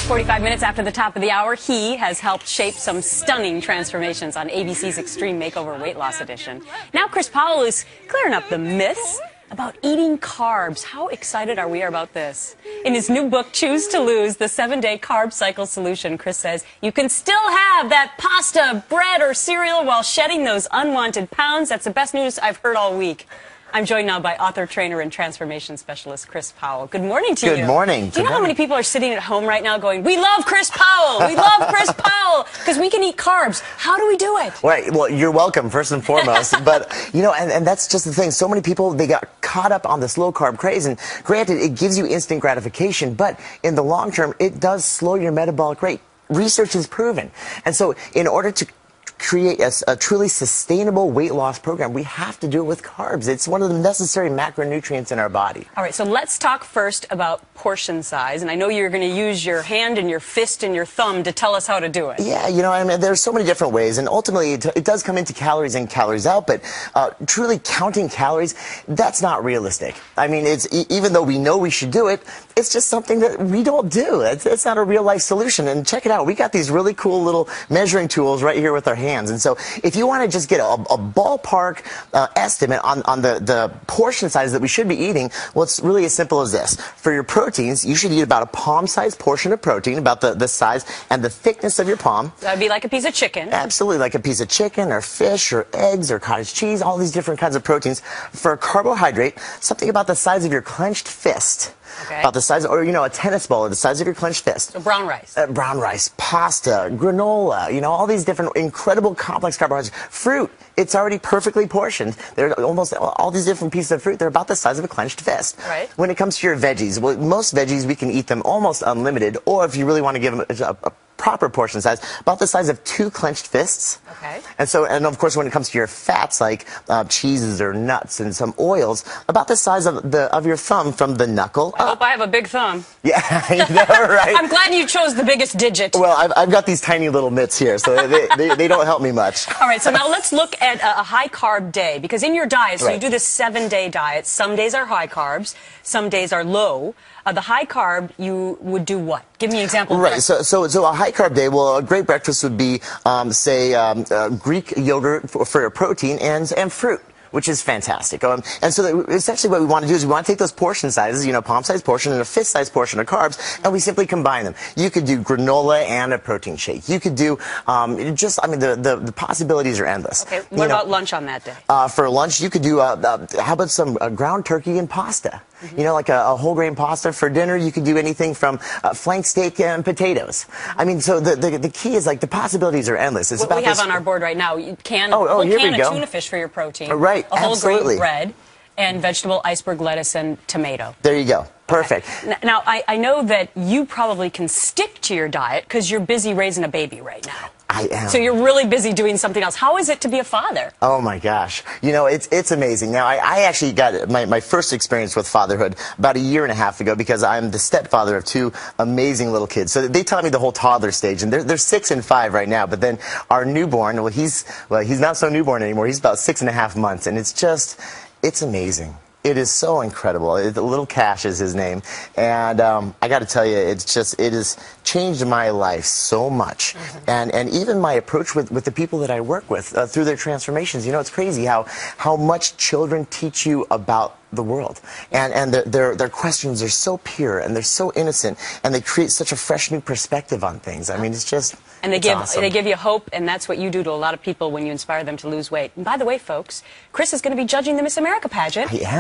45 minutes after the top of the hour, he has helped shape some stunning transformations on ABC's Extreme Makeover Weight Loss Edition. Now Chris Powell is clearing up the myths about eating carbs. How excited are we about this? In his new book, Choose to Lose, the 7-Day Carb Cycle Solution, Chris says you can still have that pasta, bread, or cereal while shedding those unwanted pounds. That's the best news I've heard all week. I'm joined now by author, trainer, and transformation specialist Chris Powell. Good morning to you. Good morning. Do you know how many people are sitting at home right now going, we love Chris Powell, we love Chris Powell, because we can eat carbs. How do we do it? Right. Well, you're welcome, first and foremost. But, you know, and that's just the thing. So many people, they got caught up on this low-carb craze. And granted, it gives you instant gratification. But in the long term, it does slow your metabolic rate. Research has proven. And so in order to create a truly sustainable weight loss program, we have to do it with carbs. It's one of the necessary macronutrients in our body. All right, so let's talk first about portion size. And I know you're going to use your hand and your fist and your thumb to tell us how to do it. Yeah, you know, I mean, there's so many different ways, and ultimately it does come into calories in, calories out, but truly counting calories, that's not realistic. I mean, it's even though we know we should do it, it's just something that we don't do. It's not a real-life solution. And check it out. We got these really cool little measuring tools right here with our hands. And so if you want to just get a ballpark estimate on the portion size that we should be eating, well, it's really as simple as this. For your proteins, you should eat about a palm-sized portion of protein, about the size and the thickness of your palm. That would be like a piece of chicken. Absolutely, like a piece of chicken or fish or eggs or cottage cheese, all these different kinds of proteins. For a carbohydrate, something about the size of your clenched fist. Okay. About the size, or, you know, a tennis ball, or the size of your clenched fist. So brown rice. Brown rice, pasta, granola, you know, all these different incredible complex carbohydrates. Fruit, it's already perfectly portioned. There are almost all these different pieces of fruit. They're about the size of a clenched fist. Right. When it comes to your veggies, well, most veggies, we can eat them almost unlimited, or if you really want to give them a proper portion size, about the size of 2 clenched fists. Okay. And of course, when it comes to your fats, like cheeses or nuts and some oils, about the size of your thumb from the knuckle. I hope I have a big thumb. Yeah, I know, right? I'm glad you chose the biggest digit. Well, I've got these tiny little mitts here, so they don't help me much. All right, so now let's look at a high-carb day, because in your diet, so Right. you do this 7-day diet. Some days are high carbs, some days are low. The high carb, you would do what? Give me an example. Right. So a high carb day. Well, a great breakfast would be, say, Greek yogurt for your protein and fruit, which is fantastic. And so essentially what we want to do is we want to take those portion sizes, you know, palm-sized portion and a fist-sized portion of carbs, and we simply combine them. You could do granola and a protein shake. You could do the possibilities are endless. Okay. What about lunch on that day? For lunch, you could do, how about some ground turkey and pasta? You know, like a whole grain pasta. For dinner, you could do anything from flank steak and potatoes. I mean, so the key is, like, the possibilities are endless. It's what about we have on our board right now, you can a whole here can we of go. tuna fish for your protein, Right, a whole absolutely. grain bread, and vegetable iceberg lettuce and tomato. There you go. Perfect. Okay. Now, I know that you probably can stick to your diet because you're busy raising a baby right now. I am. So you're really busy doing something else. How is it to be a father? Oh my gosh. You know, it's amazing. Now, I actually got my first experience with fatherhood about 1.5 years ago, because I'm the stepfather of 2 amazing little kids. So they taught me the whole toddler stage, and they're 6 and 5 right now. But then our newborn, well, he's not so newborn anymore. He's about 6.5 months, and it's amazing. It is so incredible. Little Cash is his name, and I got to tell you, it has changed my life so much, and even my approach with the people that I work with through their transformations. You know, it's crazy how much children teach you about the world, and their questions are so pure and they're so innocent, and they create such a fresh new perspective on things. I mean, it's just. And they give you hope, and that's what you do to a lot of people when you inspire them to lose weight. And by the way, folks, Chris is going to be judging the Miss America pageant. Yeah.